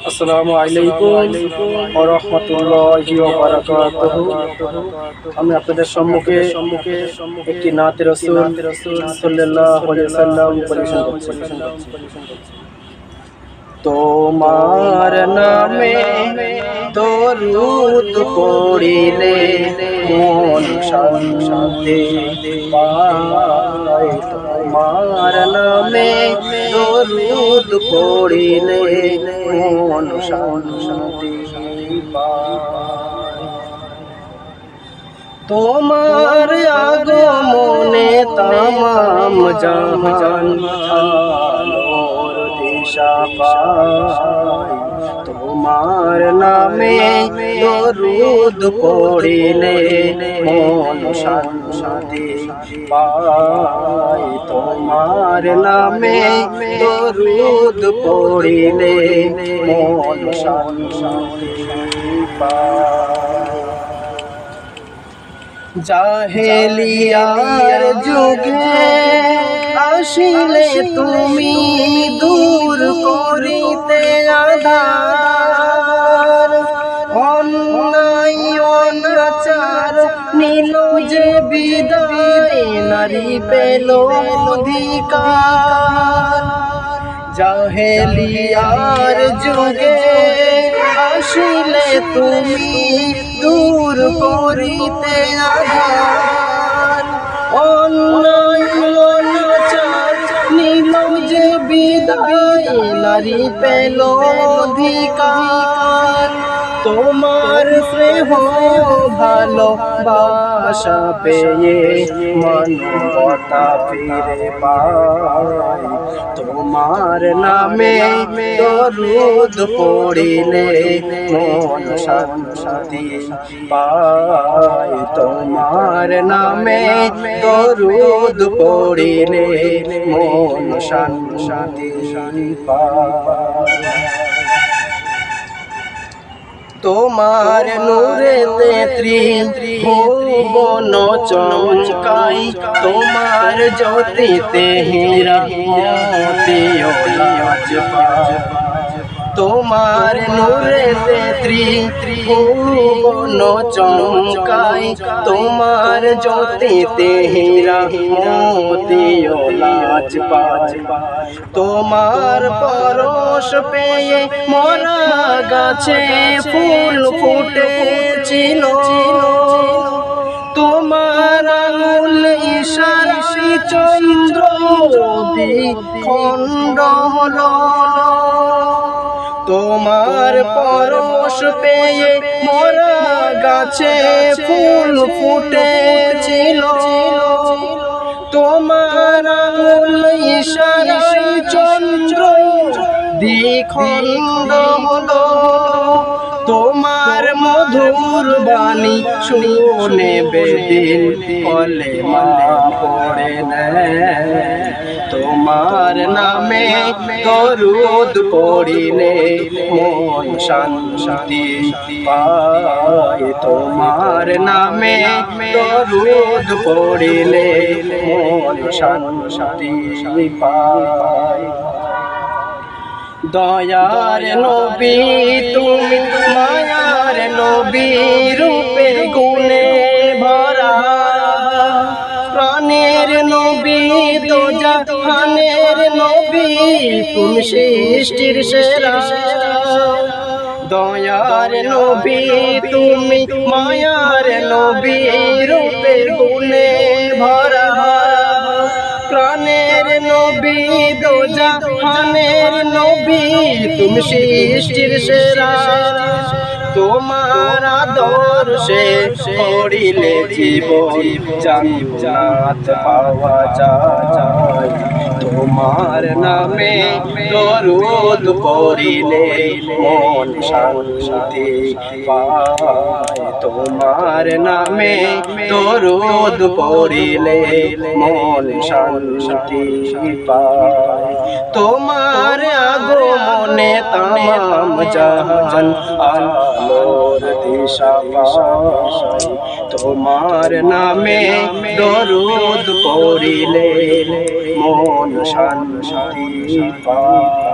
আসসালামু আলাইকুম ওয়া রাহমাতুল্লাহি ওয়া বারাকাতুহু। আমি আপনাদের সম্মুখে একটি নাতে রাসূল সাল্লাল্লাহু আলাইহি ওয়াসাল্লাম পরিবেশন করছি। তোমার নামে দরুদ পড়িলে মন শান্তি পায়। তোমার নামে দরুদ পড়িলে মন শান্তি পায়। তোমার আগমনে তামাম জাহান আলোর দিশা পায়। তোমার নামে দরুদ পড়িলে মন শান্তি পায়। তোমার নামে দরুদ পড়িলে মন শান্তি পায়। জাহেলিয়ার যুগে আসিলে তুমি দূর করিতে আঁধার। অন্যায় অনাচার নিল যে বিদায়, নারী পেল অধিকার। জাহেলিয়ার যুগে আসিলে তুমি দূর করিতে আঁধার। অন্যায় অনাচার নিল যে বিদায়, নারী পেল অধিকার। তোমার স্নেহ ভালোবাসা পেয়ে মানবতা ফিরে পায়। তোমার নামে দরুদ পড়িলে মন শান্তি পায়। তোমার নামে দরুদ পড়িলে মন শান্তি পায়। তোমার নূরেতে ত্রিভুবন চমকাই। তোমার জ্যোতিতে হীরা মোতি ও লাজ পায়। তোমার নূরেতে ত্রিভুবন চমকাই। তোমার জ্যোতিতে হীরা মোতি ও লাজ পায়। তোমার পরশ পেয়ে মরা গাছে ফুল ফুটেছিল। তোমার আঙুল ইশারায় চন্দ্র দ্বিখণ্ড হলো। তোমার পরশ পেয়ে মরা গাছে ফুল ফুটেছিল। তোমার আঙুল ইশারায় চন্দ্র দ্বিখণ্ড হলো। তোমার মধুর বাণী শুনে বেদিন কলেমা পড়ে নেয়। তোমার নামে দরুদ পড়িলে মন শান্তি পায়। তোমার নামে দরুদ পড়িলে মন শান্তি পায়। দয়ার নবী তুমি মায়ার নবী, রূপে গুণে ভরা। প্রাণের নবী তো জাহানের নবী, তুমি সৃষ্টির সেরা। দয়ার নবী তুমি মায়ার নবী, রূপে গুণে ভরা। প্রাণের নবী দো জাহানের নবী, তুমি সৃষ্টির সেরা। তোমার আদর্শে পড়িলে জীবন জান্নাত পাওয়া যায়। তোমার নামে দরুদ পড়িলে মন শান্তি পায়। তোমার নামে দরুদ পড়িলে মন শান্তি পায়। তোমার আগমনে তামাম জাহান আলোর দিশা পায়। তোমার নামে দরুদ পড়িলে মন শান্তি পায়।